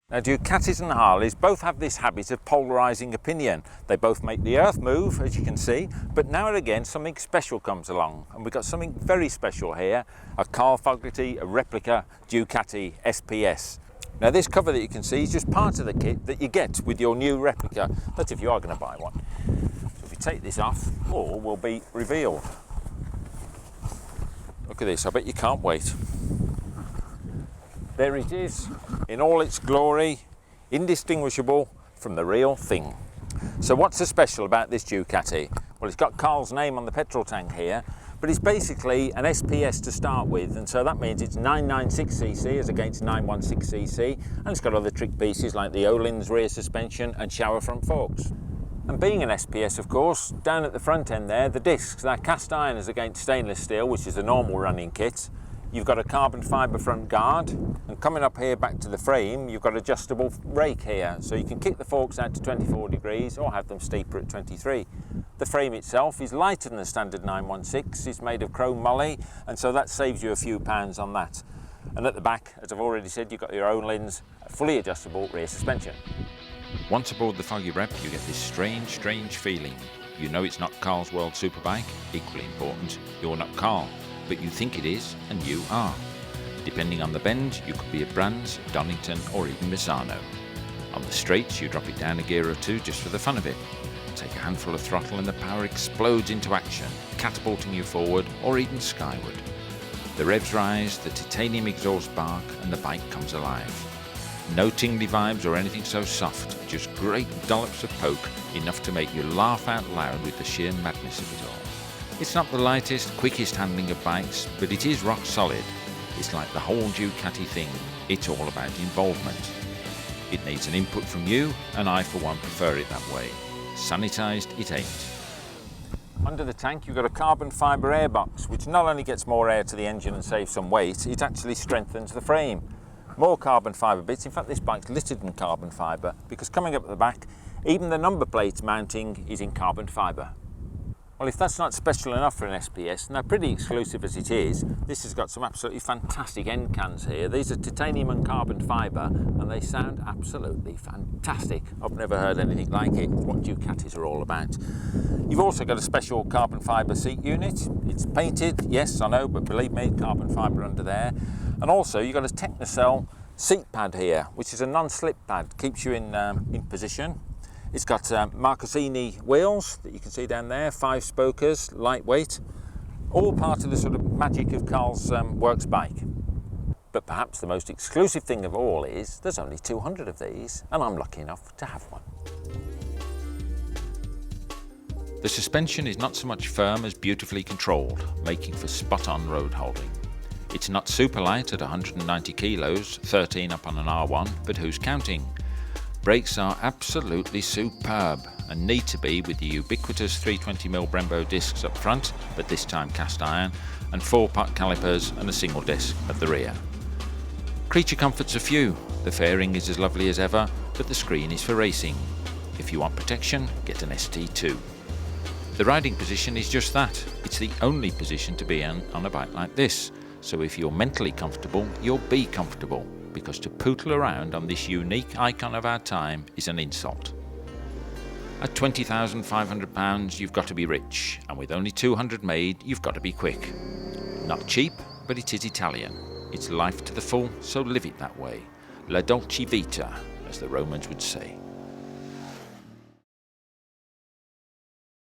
Now Ducatis and Harleys both have this habit of polarising opinion. They both make the earth move, as you can see, but now and again something special comes along, and we've got something very special here, a Carl Fogarty, a Replica Ducati SPS. Now this cover that you can see is just part of the kit that you get with your new Replica. That's if you are going to buy one. So if you take this off, all will be revealed. Look at this, I bet you can't wait. There it is, in all its glory, indistinguishable from the real thing. So what's so special about this Ducati? Well, it's got Carl's name on the petrol tank here, but it's basically an SPS to start with, and so that means it's 996cc as against 916cc, and it's got other trick pieces like the Öhlins rear suspension and shower front forks. And being an SPS, of course, down at the front end there, the discs, they're cast iron as against stainless steel, which is the normal running kit. You've got a carbon fibre front guard, and coming up here back to the frame, you've got adjustable rake here, so you can kick the forks out to 24 degrees or have them steeper at 23. The frame itself is lighter than the standard 916, it's made of chrome moly, and so that saves you a few pounds on that. And at the back, as I've already said, you've got your Öhlins fully adjustable rear suspension. Once aboard the Foggy Rep, you get this strange feeling. You know it's not Carl's World Superbike, equally important, you're not Carl. But you think it is, and you are. Depending on the bend, you could be a Brands, Donington, or even Misano. On the straights, you drop it down a gear or two just for the fun of it. Take a handful of throttle and the power explodes into action, catapulting you forward or even skyward. The revs rise, the titanium exhaust bark, and the bike comes alive. No tingly vibes or anything so soft, just great dollops of poke, enough to make you laugh out loud with the sheer madness of it all. It's not the lightest, quickest handling of bikes, but it is rock solid. It's like the whole Ducati thing, it's all about involvement. It needs an input from you, and I for one prefer it that way. Sanitised it ain't. Under the tank you've got a carbon fibre airbox, which not only gets more air to the engine and saves some weight, it actually strengthens the frame. More carbon fibre bits, in fact this bike's littered in carbon fibre, because coming up at the back, even the number plate mounting is in carbon fibre. Well, if that's not special enough for an SPS, now pretty exclusive as it is, this has got some absolutely fantastic end cans here. These are titanium and carbon fibre, and they sound absolutely fantastic. I've never heard anything like it. It's what Ducatis are all about. You've also got a special carbon fibre seat unit. It's painted, yes, I know, but believe me, carbon fibre under there. And also you've got a Technocell seat pad here, which is a non-slip pad, keeps you in position. It's got Marcassini wheels that you can see down there, 5 spokers, lightweight, all part of the sort of magic of Carl's works bike. But perhaps the most exclusive thing of all is there's only 200 of these, and I'm lucky enough to have one. The suspension is not so much firm as beautifully controlled, making for spot-on road holding. It's not super light at 190 kilos, 13 up on an R1, but who's counting? Brakes are absolutely superb and need to be, with the ubiquitous 320mm Brembo discs up front, but this time cast iron, and 4-pot calipers and a single disc at the rear. Creature comforts are few. The fairing is as lovely as ever, but the screen is for racing. If you want protection, get an ST2. The riding position is just that. It's the only position to be in on a bike like this. So if you're mentally comfortable, you'll be comfortable, because to pootle around on this unique icon of our time is an insult. At £20,500 you've got to be rich, and with only 200 made you've got to be quick. Not cheap, but it is Italian. It's life to the full, so live it that way. La dolce vita, as the Romans would say.